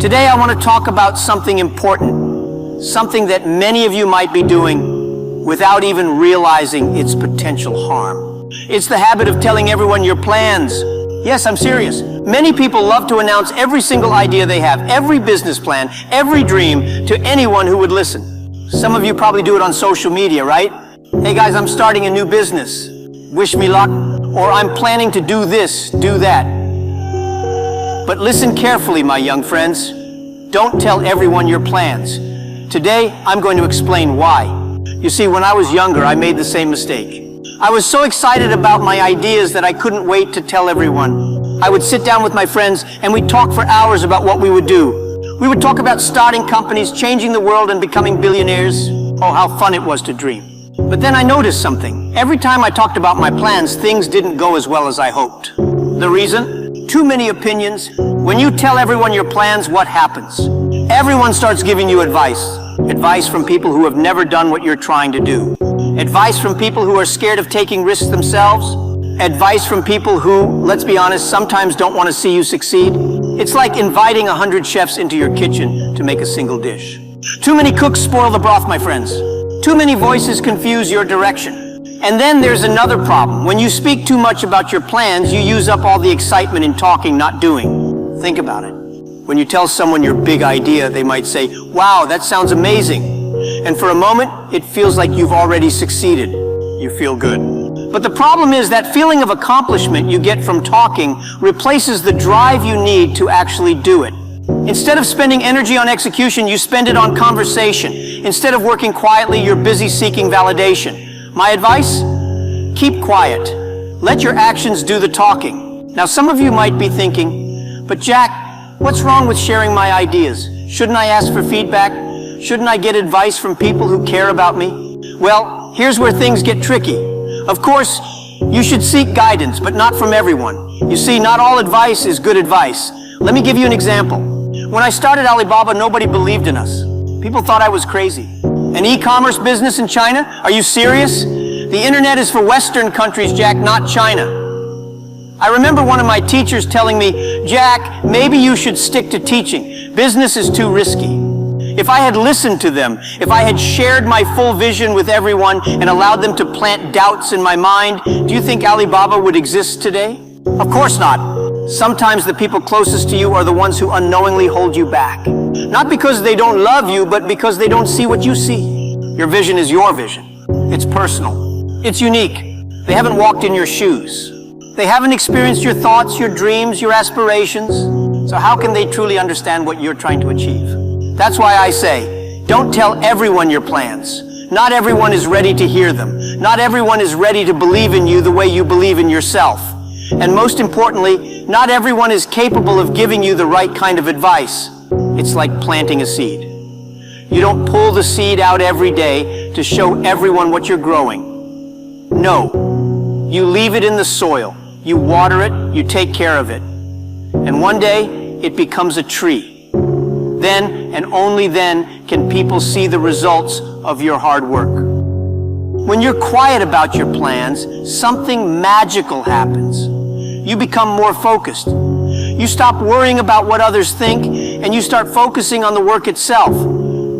Today I want to talk about something important, something that many of you might be doing without even realizing its potential harm. It's the habit of telling everyone your plans. Yes, I'm serious. Many people love to announce every single idea they have, every business plan, every dream to anyone who would listen. Some of you probably do it on social media, right? Hey guys, I'm starting a new business. Wish me luck. Or I'm planning to do this, do that. But listen carefully, my young friends. Don't tell everyone your plans. Today, I'm going to explain why. You see, when I was younger, I made the same mistake. I was so excited about my ideas that I couldn't wait to tell everyone. I would sit down with my friends and we'd talk for hours about what we would do. We would talk about starting companies, changing the world, and becoming billionaires. Oh, how fun it was to dream. But then I noticed something. Every time I talked about my plans, things didn't go as well as I hoped. The reason? Too many opinions. When you tell everyone your plans, what happens? Everyone starts giving you advice. Advice from people who have never done what you're trying to do. Advice from people who are scared of taking risks themselves. Advice from people who, let's be honest, sometimes don't want to see you succeed. It's like inviting 100 chefs into your kitchen to make a single dish. Too many cooks spoil the broth, my friends. Too many voices confuse your direction. And then there's another problem. When you speak too much about your plans, you use up all the excitement in talking, not doing. Think about it. When you tell someone your big idea, they might say, "Wow, that sounds amazing." And for a moment, it feels like you've already succeeded. You feel good. But the problem is that feeling of accomplishment you get from talking replaces the drive you need to actually do it. Instead of spending energy on execution, you spend it on conversation. Instead of working quietly, you're busy seeking validation. My advice? Keep quiet. Let your actions do the talking. Now, some of you might be thinking, "But Jack, what's wrong with sharing my ideas? Shouldn't I ask for feedback? Shouldn't I get advice from people who care about me?" Well, here's where things get tricky. Of course, you should seek guidance, but not from everyone. You see, not all advice is good advice. Let me give you an example. When I started Alibaba, nobody believed in us. People thought I was crazy. An e-commerce business in China? Are you serious? The internet is for Western countries, Jack, not China. I remember one of my teachers telling me, "Jack, maybe you should stick to teaching. Business is too risky." If I had listened to them, if I had shared my full vision with everyone and allowed them to plant doubts in my mind, do you think Alibaba would exist today? Of course not. Sometimes the people closest to you are the ones who unknowingly hold you back. Not because they don't love you, but because they don't see what you see. Your vision is your vision. It's personal. It's unique. They haven't walked in your shoes. They haven't experienced your thoughts, your dreams, your aspirations. So how can they truly understand what you're trying to achieve? That's why I say, don't tell everyone your plans. Not everyone is ready to hear them. Not everyone is ready to believe in you the way you believe in yourself. And most importantly, not everyone is capable of giving you the right kind of advice. It's like planting a seed. You don't pull the seed out every day to show everyone what you're growing. No. You leave it in the soil. You water it, you take care of it. And one day, it becomes a tree. Then, and only then, can people see the results of your hard work. When you're quiet about your plans, something magical happens. You become more focused. You stop worrying about what others think, and you start focusing on the work itself.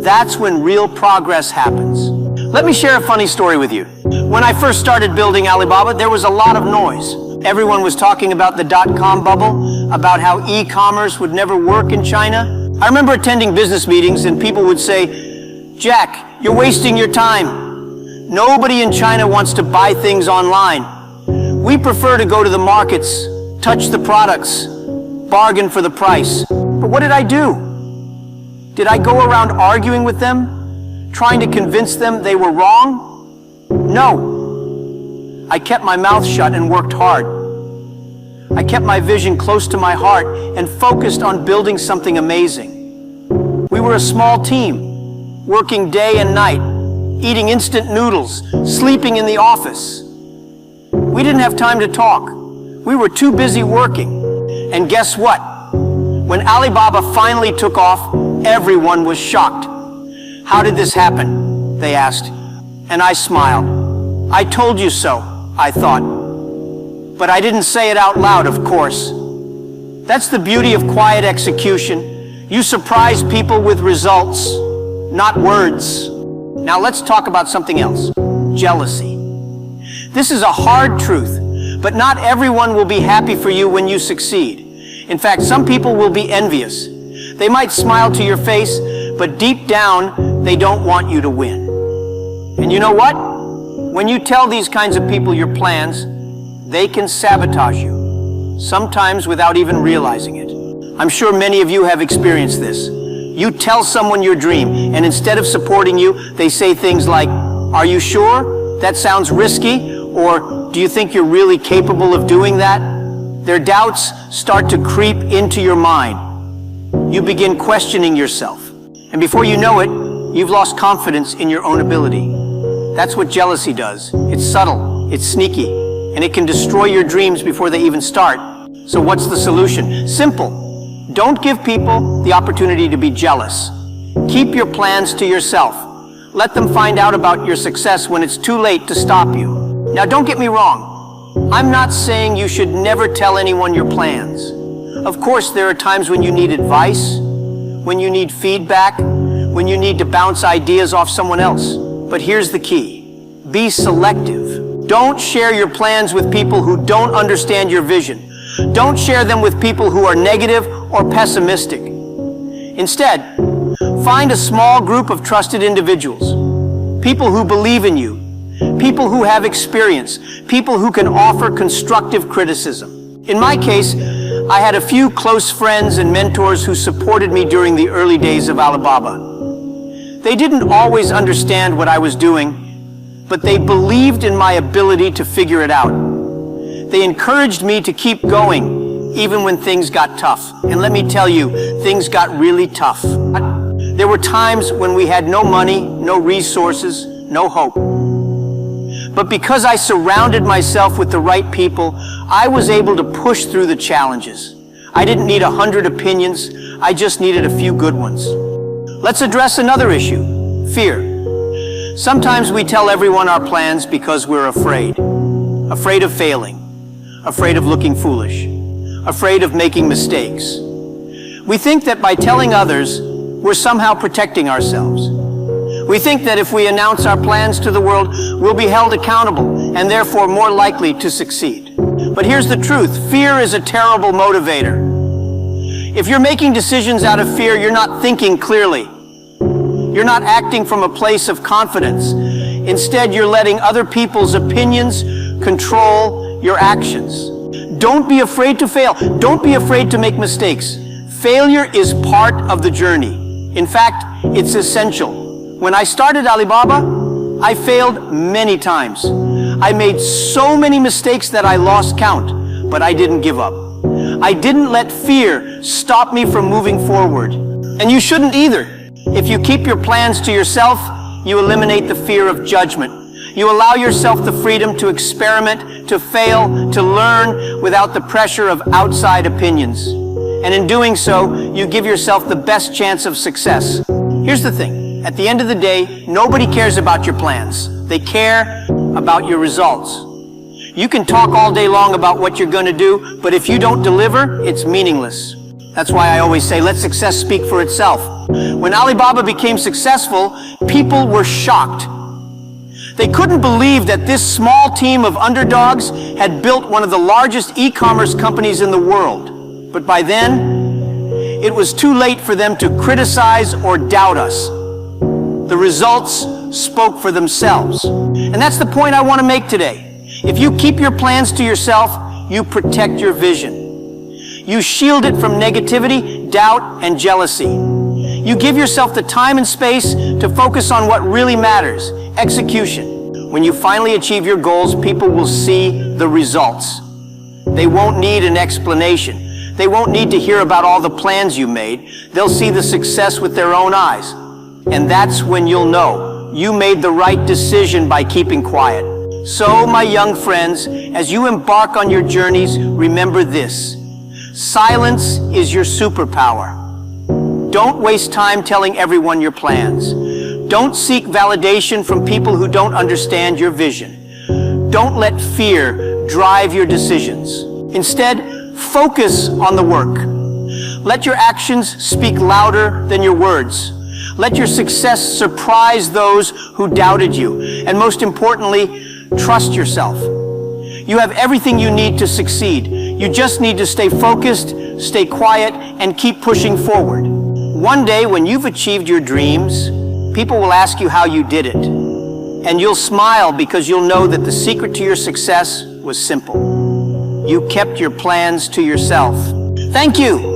That's when real progress happens. Let me share a funny story with you. When I first started building Alibaba, there was a lot of noise. Everyone was talking about the dot-com bubble, about how e-commerce would never work in China. I remember attending business meetings and people would say, "Jack, you're wasting your time. Nobody in China wants to buy things online. We prefer to go to the markets, touch the products, bargain for the price." But what did I do? Did I go around arguing with them, trying to convince them they were wrong? No. I kept my mouth shut and worked hard. I kept my vision close to my heart and focused on building something amazing. We were a small team, working day and night, eating instant noodles, sleeping in the office. We didn't have time to talk. We were too busy working. And guess what? When Alibaba finally took off, everyone was shocked. "How did this happen?" they asked. And I smiled. "I told you so," I thought. But I didn't say it out loud, of course. That's the beauty of quiet execution. You surprise people with results, not words. Now let's talk about something else. Jealousy. This is a hard truth, but not everyone will be happy for you when you succeed. In fact, some people will be envious. They might smile to your face, but deep down, they don't want you to win. And you know what? When you tell these kinds of people your plans, they can sabotage you, sometimes without even realizing it. I'm sure many of you have experienced this. You tell someone your dream, and instead of supporting you, they say things like, "Are you sure? That sounds risky," or "Do you think you're really capable of doing that?" Their doubts start to creep into your mind. You begin questioning yourself, and before you know it, you've lost confidence in your own ability. That's what jealousy does. It's subtle, it's sneaky, and it can destroy your dreams before they even start. So what's the solution? Simple. Don't give people the opportunity to be jealous. Keep your plans to yourself. Let them find out about your success when it's too late to stop you. Now, don't get me wrong. I'm not saying you should never tell anyone your plans. Of course, there are times when you need advice, when you need feedback, when you need to bounce ideas off someone else. But here's the key. Be selective. Don't share your plans with people who don't understand your vision. Don't share them with people who are negative or pessimistic. Instead, find a small group of trusted individuals, people who believe in you, people who have experience, people who can offer constructive criticism. In my case, I had a few close friends and mentors who supported me during the early days of Alibaba. They didn't always understand what I was doing, but they believed in my ability to figure it out. They encouraged me to keep going, even when things got tough. And let me tell you, things got really tough. There were times when we had no money, no resources, no hope. But because I surrounded myself with the right people, I was able to push through the challenges. I didn't need 100 opinions, I just needed a few good ones. Let's address another issue, fear. Sometimes we tell everyone our plans because we're afraid. Afraid of failing. Afraid of looking foolish, afraid of making mistakes. We think that by telling others, we're somehow protecting ourselves. We think that if we announce our plans to the world, we'll be held accountable and therefore more likely to succeed. But here's the truth, fear is a terrible motivator. If you're making decisions out of fear, you're not thinking clearly. You're not acting from a place of confidence. Instead, you're letting other people's opinions control your actions. Don't be afraid to fail. Don't be afraid to make mistakes. Failure is part of the journey. In fact, it's essential. When I started Alibaba, I failed many times. I made so many mistakes that I lost count, but I didn't give up. I didn't let fear stop me from moving forward. And you shouldn't either. If you keep your plans to yourself, you eliminate the fear of judgment. You allow yourself the freedom to experiment, to fail, to learn without the pressure of outside opinions. And in doing so, you give yourself the best chance of success. Here's the thing. At the end of the day, nobody cares about your plans. They care about your results. You can talk all day long about what you're going to do, but if you don't deliver, it's meaningless. That's why I always say, let success speak for itself. When Alibaba became successful, people were shocked. They couldn't believe that this small team of underdogs had built one of the largest e-commerce companies in the world. But by then, it was too late for them to criticize or doubt us. The results spoke for themselves. And that's the point I want to make today. If you keep your plans to yourself, you protect your vision. You shield it from negativity, doubt, and jealousy. You give yourself the time and space to focus on what really matters, execution. When you finally achieve your goals, people will see the results. They won't need an explanation. They won't need to hear about all the plans you made. They'll see the success with their own eyes. And that's when you'll know you made the right decision by keeping quiet. So, my young friends, as you embark on your journeys, remember this. Silence is your superpower. Don't waste time telling everyone your plans. Don't seek validation from people who don't understand your vision. Don't let fear drive your decisions. Instead, focus on the work. Let your actions speak louder than your words. Let your success surprise those who doubted you. And most importantly, trust yourself. You have everything you need to succeed. You just need to stay focused, stay quiet, and keep pushing forward. One day, when you've achieved your dreams, people will ask you how you did it. And you'll smile because you'll know that the secret to your success was simple. You kept your plans to yourself. Thank you.